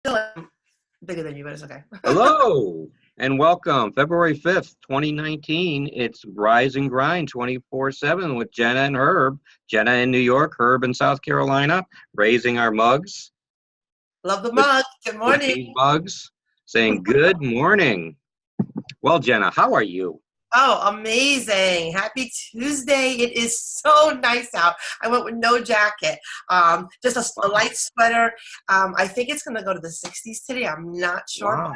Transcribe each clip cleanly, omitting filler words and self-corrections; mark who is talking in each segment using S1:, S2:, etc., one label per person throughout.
S1: Still am bigger than you, but it's okay.
S2: Hello and welcome. February 5th, 2019. It's Rise and Grind 24/7 with Jenna and Herb. Jenna in New York, Herb in South Carolina, raising our mugs
S1: Love the
S2: with,
S1: mug. Good
S2: with
S1: morning.
S2: these mugs, saying good morning. Well, Jenna, how are you?
S1: Oh, amazing. Happy Tuesday. It is so nice out. I went with no jacket, just a light sweater. I think it's going to go to the 60s today. I'm not sure.
S2: Wow.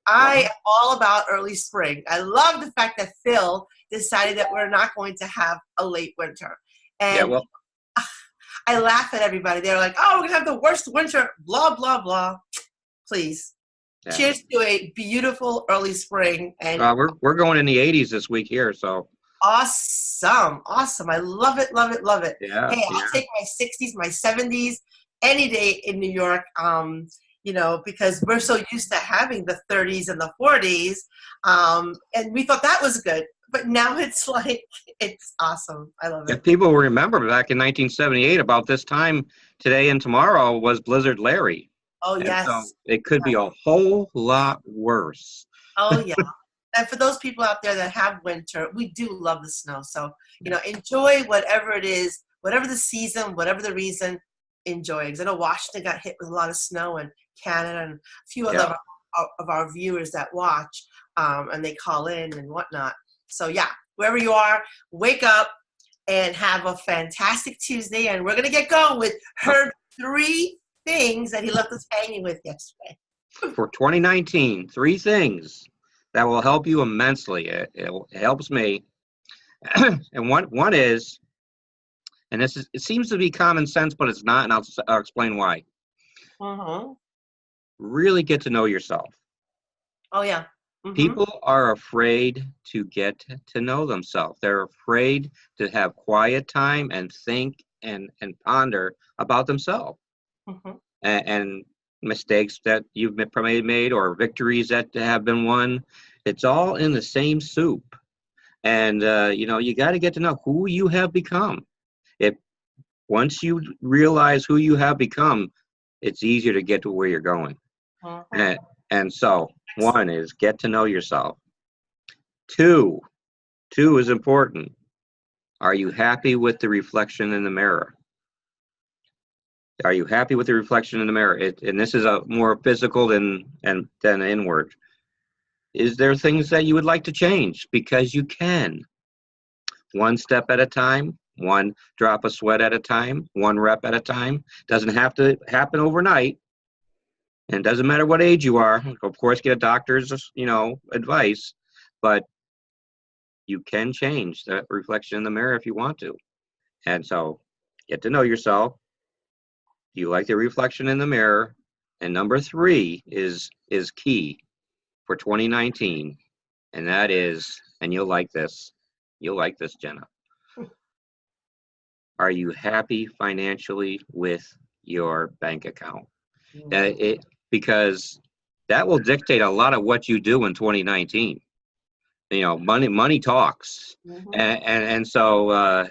S1: I am all about early spring. I love the fact that Phil decided that we're not going to have a late winter. And I laugh at everybody. They're like, oh, we're going to have the worst winter, blah, blah, blah. Please. Yeah. Cheers to a beautiful early spring. And
S2: we're going in the 80s this week here, so.
S1: Awesome. I love it, love it, love it.
S2: Yeah,
S1: hey, I'll take my 60s, my 70s, any day in New York, because we're so used to having the 30s and the 40s, and we thought that was good. But now it's like, it's awesome. I love it.
S2: If people remember back in 1978, about this time today and tomorrow was Blizzard Larry.
S1: Oh,
S2: and
S1: yes.
S2: So it could be a whole lot worse.
S1: Oh, yeah. And for those people out there that have winter, we do love the snow. So, enjoy whatever it is, whatever the season, whatever the reason, enjoy. Because I know Washington got hit with a lot of snow, and Canada, and a few of our viewers that watch, and they call in and whatnot. So, yeah, wherever you are, wake up and have a fantastic Tuesday. And we're going to get going with her 3 things that he left us hanging with yesterday.
S2: For 2019, 3 things that will help you immensely. It helps me. And one is, and it seems to be common sense, but it's not, and I'll explain why. Really get to know yourself.
S1: Oh, yeah.
S2: People are afraid to get to know themselves. They're afraid to have quiet time and think and ponder about themselves. And mistakes that you've made or victories that have been won. It's all in the same soup. And, you got to get to know who you have become. Once you realize who you have become, it's easier to get to where you're going. And so 1 is get to know yourself. 2 is important. Are you happy with the reflection in the mirror? Are you happy with the reflection in the mirror? And this is a more physical than inward. Is there things that you would like to change? Because you can. 1 step at a time, 1 drop of sweat at a time, 1 rep at a time. Doesn't have to happen overnight. And it doesn't matter what age you are. Of course, get a doctor's, advice. But you can change that reflection in the mirror if you want to. And so get to know yourself. Do you like the reflection in the mirror? And number 3 is key for 2019. And that is, and you'll like this, Jenna. Are you happy financially with your bank account? Because that will dictate a lot of what you do in 2019. Money talks. And so,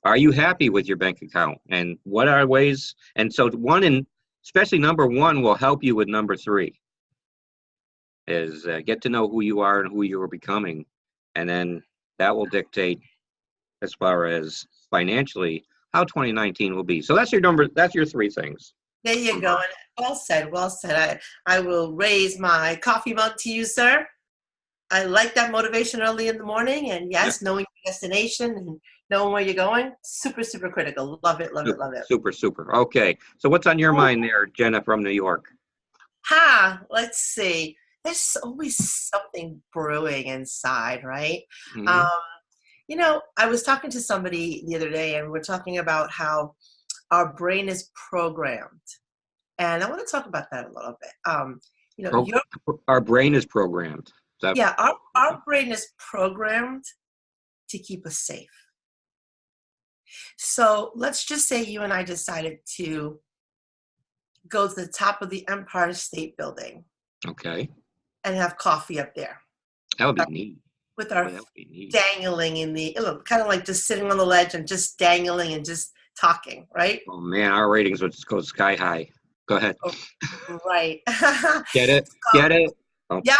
S2: are you happy with your bank account? And what are ways? And so especially number 1 will help you with number 3 is get to know who you are and who you are becoming. And then that will dictate as far as financially how 2019 will be. So that's your 3 things.
S1: There you go. Well said. I will raise my coffee mug to you, sir. I like that motivation early in the morning. And yes, knowing your destination and knowing where you're going, super, super critical. Love it.
S2: Super, super. Okay. So what's on your mind there, Jenna from New York?
S1: Let's see. There's always something brewing inside, right? I was talking to somebody the other day, and we're talking about how our brain is programmed. And I want to talk about that a little bit.
S2: Our brain is programmed.
S1: Our brain is programmed to keep us safe. So let's just say you and I decided to go to the top of the Empire State Building.
S2: Okay.
S1: And have coffee up there.
S2: That would be neat.
S1: With our dangling in kind of like just sitting on the ledge and just dangling and just talking, right?
S2: Oh man, our ratings would just go sky high. Go ahead.
S1: Oh, right.
S2: Get it?
S1: So,
S2: Get it? Oh.
S1: yeah.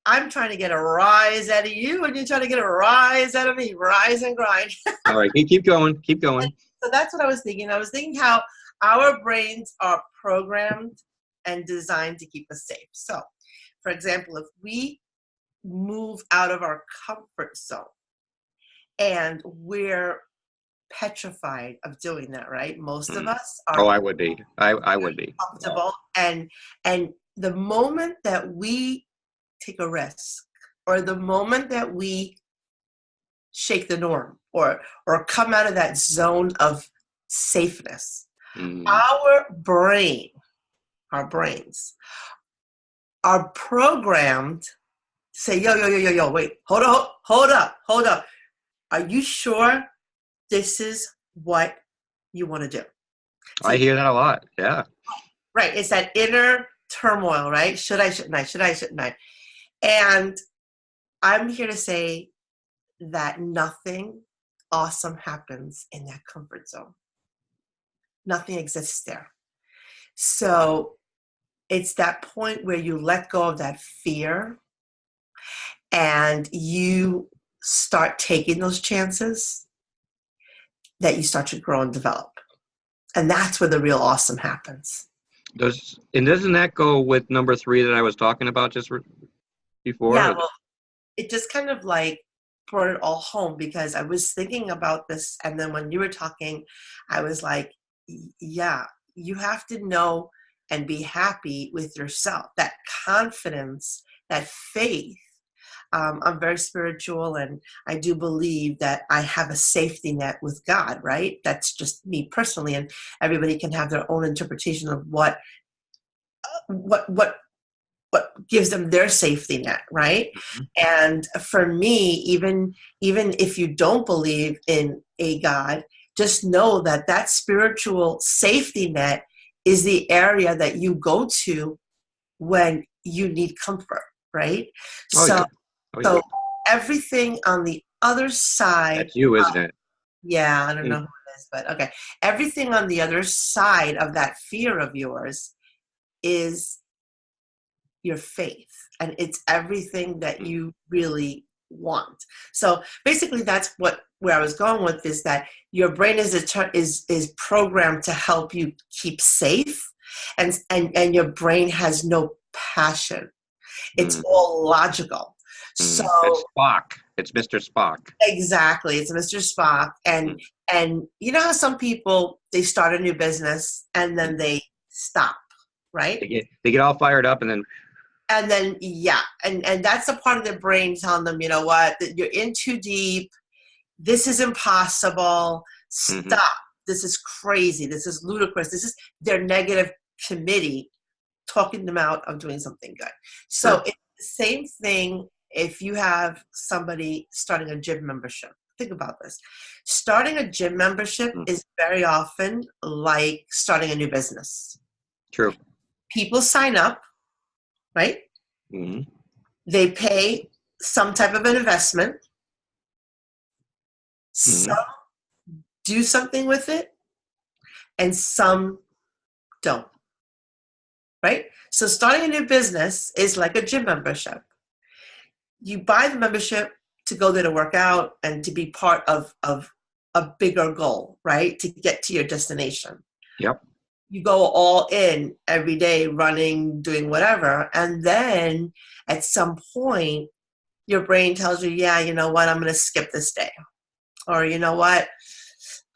S1: I'm trying to get a rise out of you, and you're trying to get a rise out of me. Rise and grind.
S2: All right. Keep going. Keep going.
S1: So that's what I was thinking. I was thinking how our brains are programmed and designed to keep us safe. So, for example, if we move out of our comfort zone and we're petrified of doing that, right? Most of us
S2: Oh,
S1: are
S2: I would be. I would be.
S1: comfortable, and the moment that we take a risk, or the moment that we shake the norm, or come out of that zone of safeness, our brains are programmed to say, yo, wait, hold up. Are you sure this is what you want to do?
S2: I hear that a lot. Yeah.
S1: Right. It's that inner turmoil, right? Should I, shouldn't I? Should I, shouldn't I? And I'm here to say that nothing awesome happens in that comfort zone. Nothing exists there. So it's that point where you let go of that fear and you start taking those chances, that you start to grow and develop. And that's where the real awesome happens.
S2: Doesn't that go with number 3 that I was talking about just before?
S1: Yeah, well, it just kind of like brought it all home, because I was thinking about this, and then when you were talking, I was like, yeah, you have to know and be happy with yourself. That confidence, that faith. I'm very spiritual, and I do believe that I have a safety net with God, right? That's just me personally, and everybody can have their own interpretation of what gives them their safety net, right? Mm-hmm. And for me, even if you don't believe in a God, just know that that spiritual safety net is the area that you go to when you need comfort, right? So everything on the other side.
S2: That's you, isn't it?
S1: Yeah, I don't know who it is, but okay. Everything on the other side of that fear of yours is your faith, and it's everything that you really want. So basically, that's where I was going with, is that your brain is programmed to help you keep safe, and your brain has no passion. It's all logical. So
S2: it's Spock. It's Mr. Spock.
S1: Exactly. It's Mr. Spock. And you know how some people, they start a new business and then they stop, right?
S2: They get all fired up and then
S1: yeah. And that's the part of their brain telling them, you know what, that you're in too deep. This is impossible. Stop. Mm-hmm. This is crazy. This is ludicrous. This is their negative committee talking them out of doing something good. So it's the same thing if you have somebody starting a gym membership. Think about this. Starting a gym membership is very often like starting a new business.
S2: True.
S1: People sign up, right? Mm-hmm. They pay some type of an investment. Mm-hmm. Some do something with it, and some don't. Right? So starting a new business is like a gym membership. You buy the membership to go there to work out and to be part of a bigger goal, right? To get to your destination.
S2: Yep.
S1: You go all in every day, running, doing whatever. And then at some point, your brain tells you, yeah, you know what? I'm going to skip this day. Or, you know what?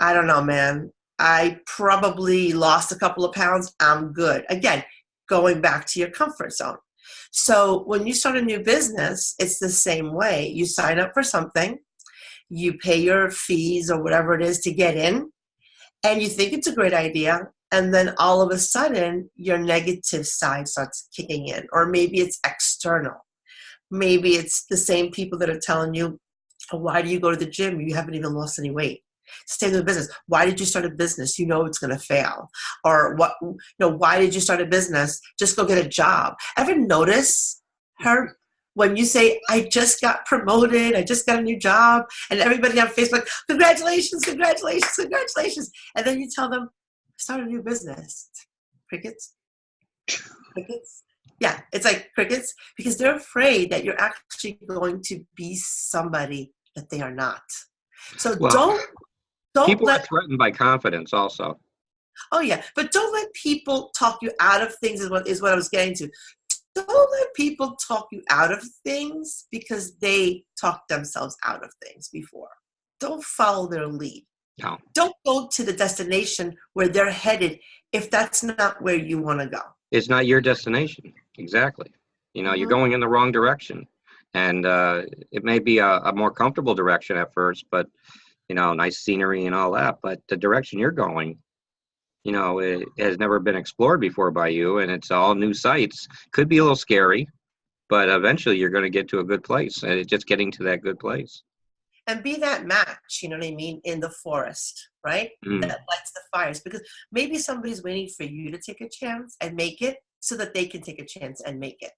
S1: I don't know, man. I probably lost a couple of pounds. I'm good. Again, going back to your comfort zone. So when you start a new business, it's the same way. You sign up for something, you pay your fees or whatever it is to get in, and you think it's a great idea, and then all of a sudden your negative side starts kicking in, or maybe it's external. Maybe it's the same people that are telling you, why do you go to the gym? You haven't even lost any weight. Stay in the business. Why did you start a business? You know it's going to fail. Or why did you start a business? Just go get a job. Ever notice her when you say, I just got promoted, I just got a new job, and everybody on Facebook, congratulations, congratulations, congratulations. And then you tell them, start a new business. Crickets. Crickets. Yeah, it's like crickets because they're afraid that you're actually going to be somebody that they are not. So
S2: Well,
S1: don't
S2: people are
S1: let,
S2: threatened by confidence also.
S1: oh yeah, but don't let people talk you out of things is what I was getting to. Don't let people talk you out of things because they talked themselves out of things before. Don't follow their lead.
S2: No.
S1: Don't go to the destination where they're headed if that's not where you want to go.
S2: It's not your destination. Exactly. You know, you're
S1: Mm-hmm.
S2: going in the wrong direction. And it may be a more comfortable direction at first, but, you know, nice scenery and all that. But the direction you're going, you know, it has never been explored before by you. And it's all new sites. Could be a little scary, but eventually you're going to get to a good place. And it's just getting to that good place.
S1: And be that match, you know what I mean, in the forest, right?
S2: Mm.
S1: That lights the fires. Because maybe somebody's waiting for you to take a chance and make it so that they can take a chance and make it.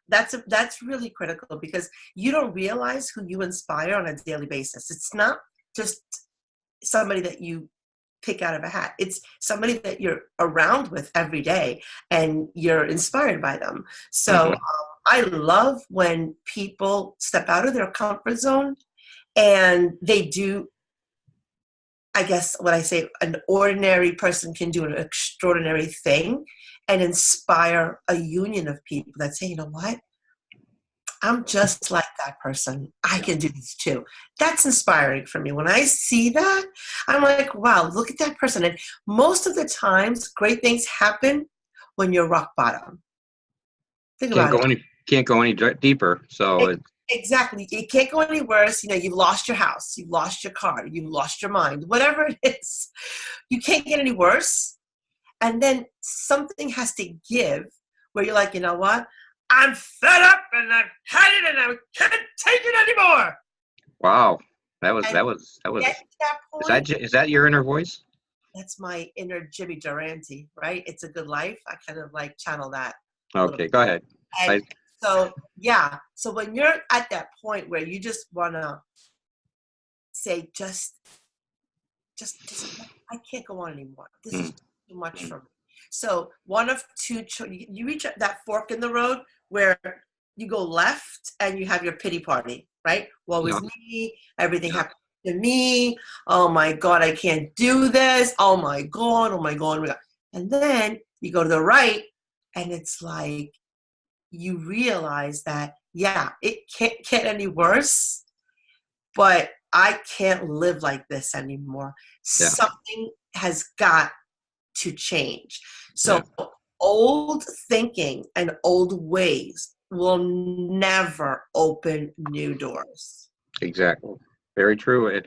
S1: That's really critical because you don't realize who you inspire on a daily basis. It's not just somebody that you pick out of a hat. It's somebody that you're around with every day and you're inspired by them. So I love when people step out of their comfort zone and they do, I guess what I say, an ordinary person can do an extraordinary thing and inspire a union of people that say, you know what? I'm just like that person. I can do this too. That's inspiring for me. When I see that, I'm like, wow, look at that person. And most of the times, great things happen when you're rock bottom. Think about it.
S2: Can't go any deeper. So
S1: Exactly. It can't go any worse. You know, you've lost your house, you've lost your car, you've lost your mind, whatever it is. You can't get any worse. And then something has to give where you're like, you know what? I'm fed up and I've had it and I can't take it anymore.
S2: wow. That was
S1: Get to that point,
S2: is that your inner voice?
S1: that's my inner Jimmy Durante, right? It's a Good Life. I kind of like channel that.
S2: Okay, go ahead.
S1: And so, yeah. So when you're at that point where you just want to say, just, I can't go on anymore. This is too much for me. So one of two, you reach that fork in the road where you go left and you have your pity party, right? Woe is me. Everything happened to me. Oh my God, I can't do this. Oh my God, oh my God, oh my God. And then you go to the right and it's like, you realize that, yeah, it can't get any worse, but I can't live like this anymore. Yeah. Something has got to change. So old thinking and old ways will never open new doors.
S2: Exactly. Very true.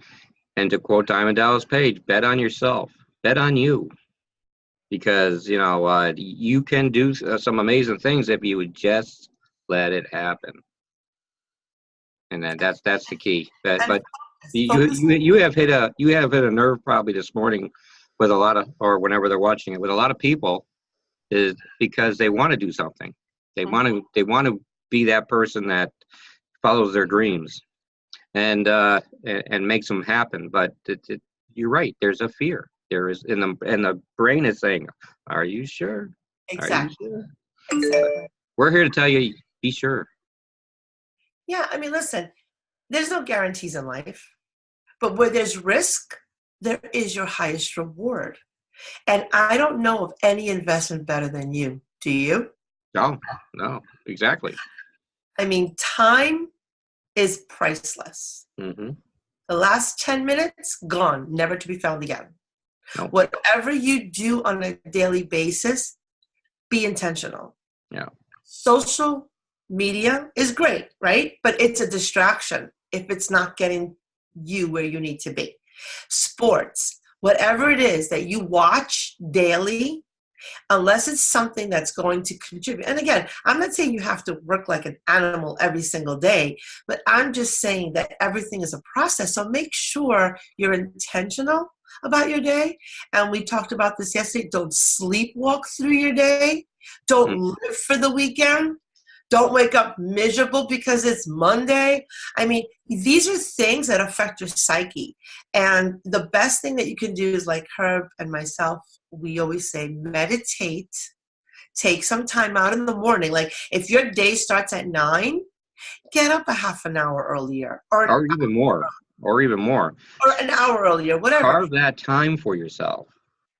S2: And to quote Diamond Dallas Page, bet on yourself, bet on you. Because, you know, you can do some amazing things if you would just let it happen. And then that's the key. But you have hit a nerve probably this morning with a lot of, or whenever they're watching it, with a lot of people, is because they want to do something. They want to be that person that follows their dreams and makes them happen. But you're right. There's a fear. There is, and the brain is saying, "Are you sure?
S1: Exactly.
S2: Are you sure?"
S1: Exactly.
S2: We're here to tell you, be sure.
S1: Yeah, I mean, listen, there's no guarantees in life, but where there's risk, there is your highest reward. And I don't know of any investment better than you. Do you?
S2: No, exactly.
S1: I mean, time is priceless.
S2: Mm-hmm.
S1: The last 10 minutes, gone, never to be found again.
S2: Nope.
S1: Whatever you do on a daily basis, be intentional.
S2: Yeah.
S1: Social media is great, right? But it's a distraction if it's not getting you where you need to be. Sports, whatever it is that you watch daily, unless it's something that's going to contribute. And again, I'm not saying you have to work like an animal every single day, but I'm just saying that everything is a process. So make sure you're intentional about your day. And we talked about this yesterday. Don't sleepwalk through your day. Don't live for the weekend. Don't wake up miserable because it's Monday. I mean, these are things that affect your psyche. And the best thing that you can do is, like Herb and myself, we always say, meditate. Take some time out in the morning. Like if your day starts at 9, get up a half an hour earlier,
S2: Or even more. Or even more.
S1: or an hour earlier, whatever.
S2: Carve that time for yourself.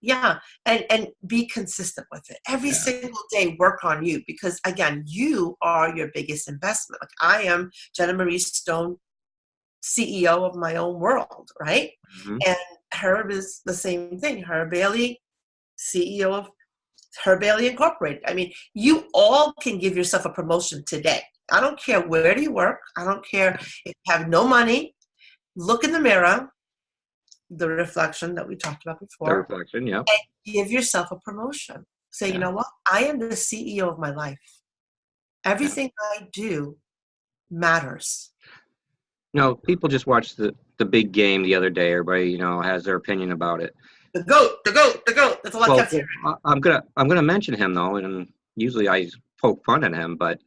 S1: Yeah, and be consistent with it. Every single day, work on you, because again, you are your biggest investment. Like I am Jenna Marie Stone, CEO of my own world, right?
S2: Mm-hmm.
S1: And Herb is the same thing. Herb Bailey, CEO of Herb Bailey Incorporated. I mean, you all can give yourself a promotion today. I don't care where do you work. I don't care if you have no money. Look in the mirror, the reflection that we talked about before.
S2: The reflection, yeah.
S1: And give yourself a promotion. Say, you know what? I am the CEO of my life. Everything I do matters.
S2: No, people just watched the big game the other day. Everybody, has their opinion about it.
S1: The GOAT, the GOAT, the GOAT. That's all I kept hearing.
S2: I'm gonna mention him though, and usually I poke fun at him, but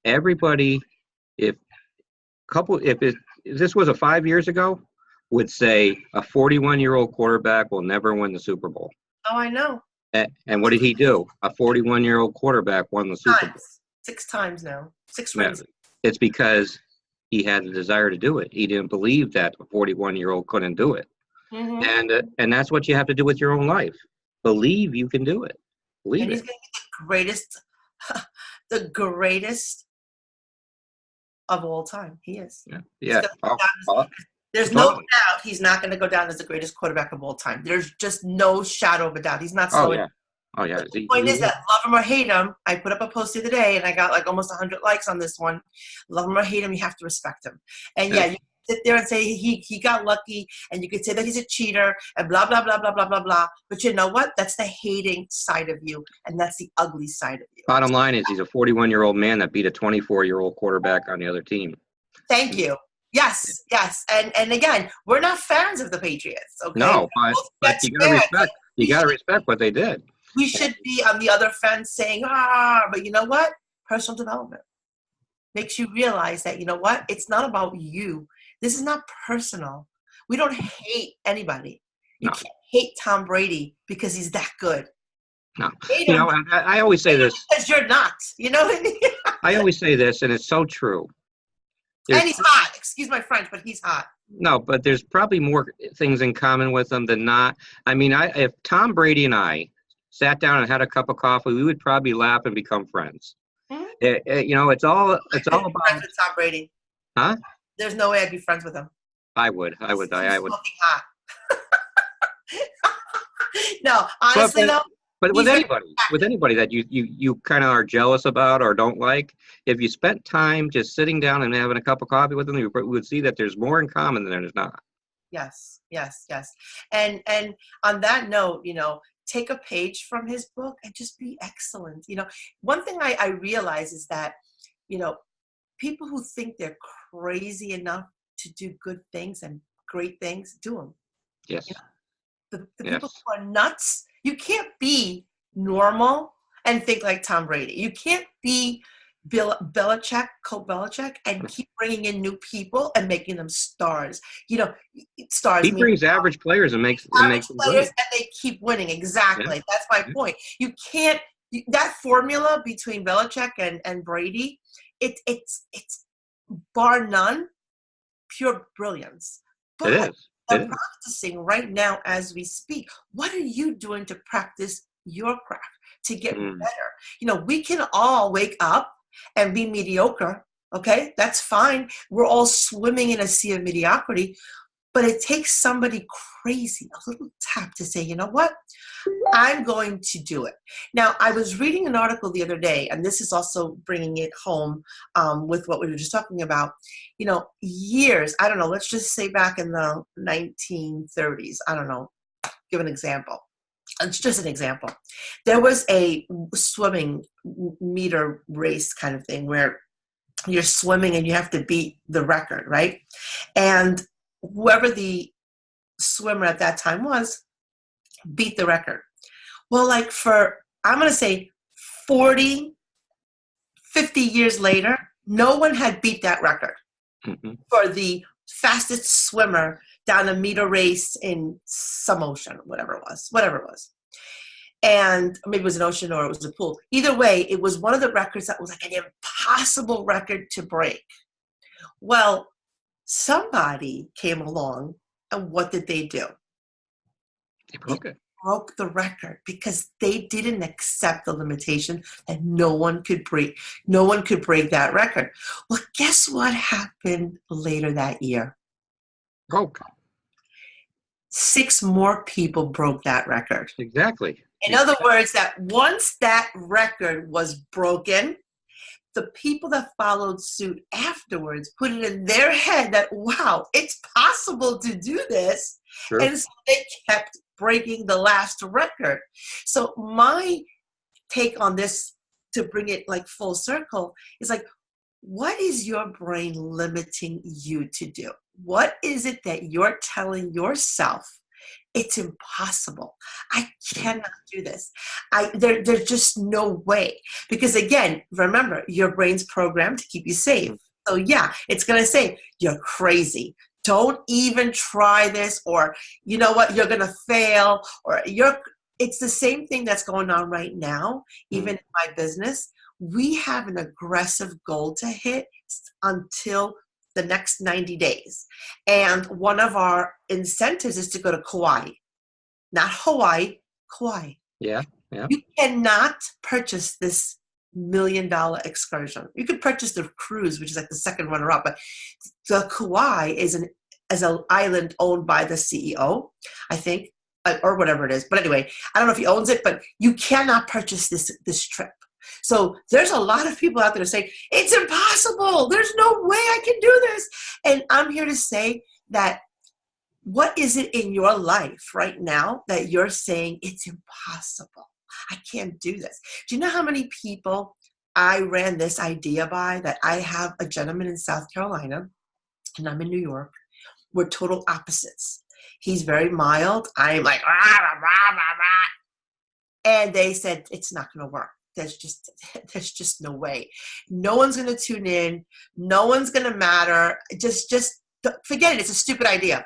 S2: everybody, if this was a 5 years ago, would say a 41-year-old quarterback will never win the Super Bowl.
S1: Oh, I know.
S2: And what did he do? A 41-year-old quarterback won the Super Bowl.
S1: 6 times now. 6 rings.
S2: It's because he had the desire to do it. He didn't believe that a 41-year-old couldn't do it. Mm-hmm. And that's what you have to do with your own life. Believe you can do it. Believe
S1: and he's going to be the greatest of all time. He is.
S2: Yeah.
S1: There's no doubt he's not going to go down as the greatest quarterback of all time. There's just no shadow of a doubt. He's not slowing.
S2: Oh, yeah.
S1: The point is that love him or hate him. I put up a post the other day, and I got like almost 100 likes on this one. Love him or hate him, you have to respect him. And you can sit there and say he got lucky, and you could say that he's a cheater, and blah, blah, blah, blah, blah, blah, blah. But you know what? That's the hating side of you, and that's the ugly side of you.
S2: Bottom line is he's a 41-year-old man that beat a 24-year-old quarterback on the other team.
S1: Thank you. Yes. And again, we're not fans of the Patriots, okay?
S2: No, but you got to respect what they did.
S1: We should be on the other fence saying, but you know what? Personal development makes you realize that, you know what? It's not about you. This is not personal. We don't hate anybody. You can't hate Tom Brady because he's that good.
S2: No. I always say this.
S1: Because you're not. You know what I mean?
S2: I always say this, and it's so true.
S1: And he's hot. Excuse my French, but he's hot.
S2: No, but there's probably more things in common with them than not. I mean, if Tom Brady and I sat down and had a cup of coffee, we would probably laugh and become friends. Mm-hmm. It's all about
S1: friends with Tom Brady.
S2: Huh?
S1: There's no way I'd be friends with him.
S2: I would. I would.
S1: Hot. No, honestly, though.
S2: But with anybody that you kind of are jealous about or don't like, if you spent time just sitting down and having a cup of coffee with them, you would see that there's more in common than there's not.
S1: Yes. And on that note, take a page from his book and just be excellent. One thing I realize is that, people who think they're crazy enough to do good things and great things, do them.
S2: Yes.
S1: The people who are nuts, you can't be normal and think like Tom Brady. You can't be Coach Belichick, and keep bringing in new people and making them stars. Stars.
S2: He brings average players and makes them
S1: players, and they keep winning. Exactly. Yeah. That's my point. You can't. That formula between Belichick and Brady, it's bar none, pure brilliance. But
S2: it is.
S1: They're practicing right now as we speak. What are you doing to practice your craft to get better? We can all wake up and be mediocre, okay? That's fine. We're all swimming in a sea of mediocrity, but it takes somebody crazy, a little tap to say, you know what? I'm going to do it. Now, I was reading an article the other day, and this is also bringing it home with what we were just talking about. Years, I don't know, let's just say back in the 1930s, I don't know, give an example. It's just an example. There was a swimming meter race kind of thing where you're swimming and you have to beat the record, right? And whoever the swimmer at that time was, beat the record. Well, I'm going to say 40 50 years later, no one had beat that record for the fastest swimmer down a meter race in some ocean, whatever it was. And maybe it was an ocean or it was a pool. Either way, it was one of the records that was like an impossible record to break. Well, somebody came along, and what did they do?
S2: They broke it.
S1: Broke the record because they didn't accept the limitation that no one could break that record. Well, guess what happened later that year?
S2: Broke.
S1: 6 more people broke that record.
S2: Exactly.
S1: In other words, that once that record was broken, the people that followed suit afterwards put it in their head that, wow, it's possible to do this.
S2: Sure.
S1: And so they kept breaking the last record. So my take on this, to bring it like full circle, is like, what is your brain limiting you to do? What is it that you're telling yourself? It's impossible. I cannot do this. There's just no way. Because again, remember, your brain's programmed to keep you safe. So yeah, it's going to say, you're crazy. Don't even try this, or you know what, you're going to fail, or it's the same thing that's going on right now, even in my business. We have an aggressive goal to hit until the next 90 days. And one of our incentives is to go to Kauai. Not Hawaii, Kauai.
S2: Yeah.
S1: You cannot purchase this $1 million excursion. You could purchase the cruise, which is like the second runner-up, but the Kauai is an island owned by the CEO, I think, or whatever it is. But anyway, I don't know if he owns it, but you cannot purchase this trip. So there's a lot of people out there saying, it's impossible. There's no way I can do this. And I'm here to say that, what is it in your life right now that you're saying it's impossible? I can't do this. Do you know how many people I ran this idea by? That I have a gentleman in South Carolina and I'm in New York. We're total opposites. He's very mild. I'm like, rah, rah, rah, rah, rah. And they said, it's not going to work. There's just no way. No one's going to tune in. No one's going to matter. Just forget it. It's a stupid idea.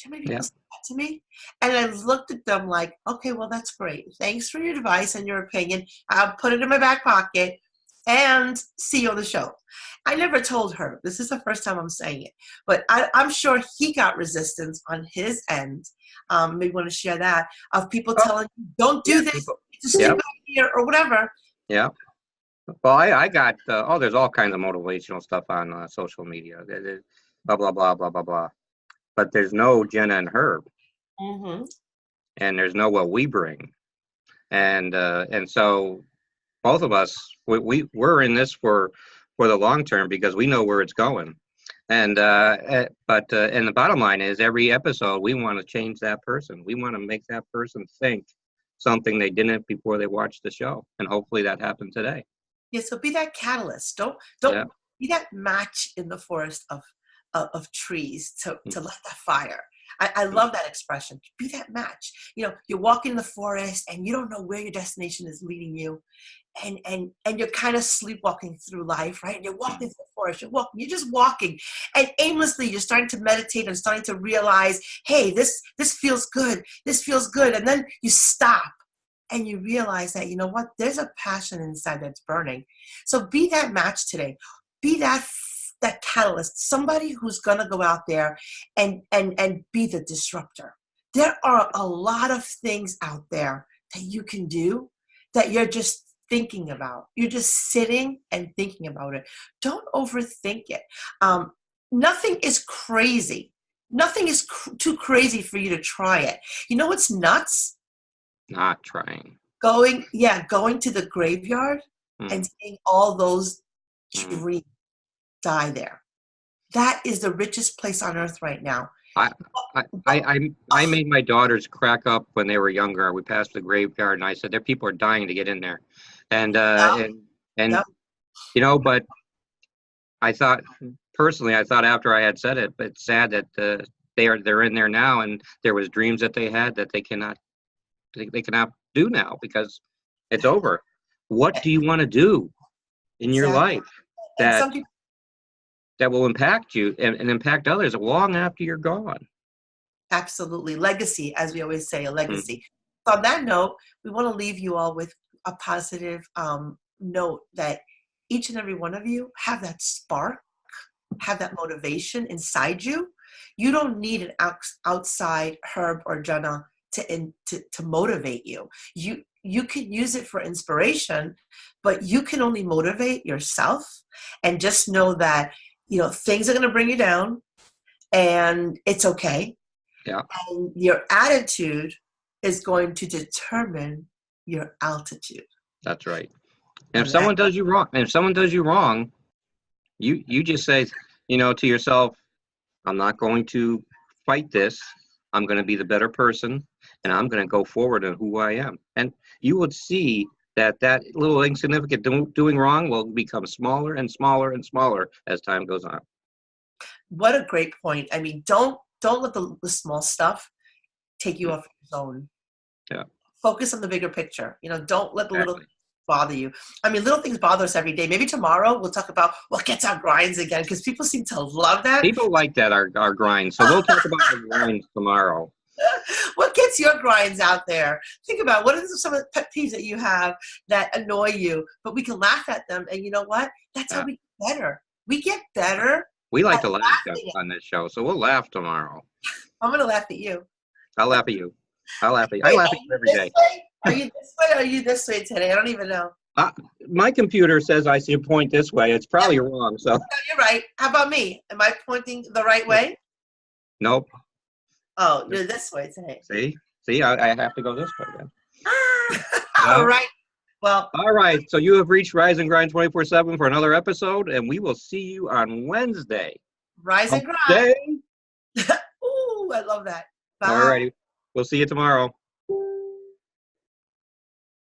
S1: How many people said that to me? And I looked at them like, okay, well, that's great. Thanks for your advice and your opinion. I'll put it in my back pocket and see you on the show. I never told her. This is the first time I'm saying it. But I'm sure he got resistance on his end. Maybe want to share that, of people telling you, don't do this. It's a stupid idea or whatever.
S2: Yeah. Well, I got, there's all kinds of motivational stuff on social media. Blah, blah, blah, blah, blah, blah. But there's no Jenna and Herb.
S1: Mm-hmm.
S2: And there's no what we bring. And so both of us, we're in this for the long term because we know where it's going. And the bottom line is, every episode we want to change that person. We want to make that person think something they didn't before they watched the show, and hopefully that happened today.
S1: Yeah, so be that catalyst. Don't be that match in the forest of trees to light that fire. I love that expression. Be that match. You know, you're walking in the forest and you don't know where your destination is leading you, and you're kind of sleepwalking through life, right? And you're walking through the forest, you're just walking, and aimlessly you're starting to meditate and starting to realize, hey, this feels good. This feels good. And then you stop and you realize that, you know what, there's a passion inside that's burning. So be that match today. Be that catalyst, somebody who's going to go out there and be the disruptor. There are a lot of things out there that you can do that you're just thinking about. You're just sitting and thinking about it. Don't overthink it. Nothing is crazy. Nothing is too crazy for you to try it. You know what's nuts?
S2: Not trying.
S1: Going to the graveyard and seeing all those dreams die there. That is the richest place on earth right now.
S2: I made my daughters crack up when they were younger. We passed the graveyard and I said, people are dying to get in there. And you know, but I thought after I had said it, but it's sad that they're in there now, and there was dreams that they had that they cannot do now because it's over. What do you want to do? in your life
S1: And
S2: that
S1: some people,
S2: that will impact you and impact others long after you're gone.
S1: absolutely. Legacy, as we always say, a
S2: Mm.
S1: legacy. So on that note, we want to leave you all with a positive note that each and every one of you have that spark, have that motivation inside you. You don't need an outside Herb or Jenna to motivate you. You can use it for inspiration, but you can only motivate yourself. And just know that, things are going to bring you down, and it's okay.
S2: Yeah,
S1: And your attitude is going to determine your altitude.
S2: that's right. And if
S1: And that,
S2: someone does you wrong, you just say, to yourself, I'm not going to fight this. I'm going to be the better person, and I'm going to go forward in who I am. And you would see that little insignificant doing wrong will become smaller and smaller and smaller as time goes on.
S1: what a great point. I mean, don't let the small stuff take you
S2: Mm.
S1: off your zone.
S2: Yeah,
S1: Focus on the bigger picture. Don't let the little
S2: exactly.
S1: things bother you. I mean, little things bother us every day. Maybe tomorrow we'll talk about what gets our grinds again, because people seem to love that.
S2: People like that, our grind. So we'll talk about our grinds tomorrow.
S1: What gets your grinds out there? Think about what are some of the pet peeves that you have that annoy you, but we can laugh at them. And you know what? That's how
S2: Yeah.
S1: we get better. We get better
S2: We like
S1: at
S2: to laugh
S1: laughing.
S2: on this show, so we'll laugh tomorrow.
S1: I'm going to laugh at you.
S2: I'll laugh at you. I laugh
S1: Wait,
S2: at
S1: are
S2: you
S1: you
S2: every
S1: this
S2: day.
S1: way? Are you this way? Or are you this way today? I don't even know.
S2: My computer says I should point this way. It's probably wrong. So
S1: No, you're right. How about me? Am I pointing the right way?
S2: nope.
S1: Oh, you're this way today.
S2: See, I have to go this way then.
S1: All
S2: Yeah.
S1: right. Well,
S2: All right. So you have reached Rise and Grind 24/7 for another episode, and we will see you on Wednesday.
S1: rise and grind.
S2: Day.
S1: Ooh, I love that.
S2: All
S1: Bye.
S2: righty. We'll see you tomorrow.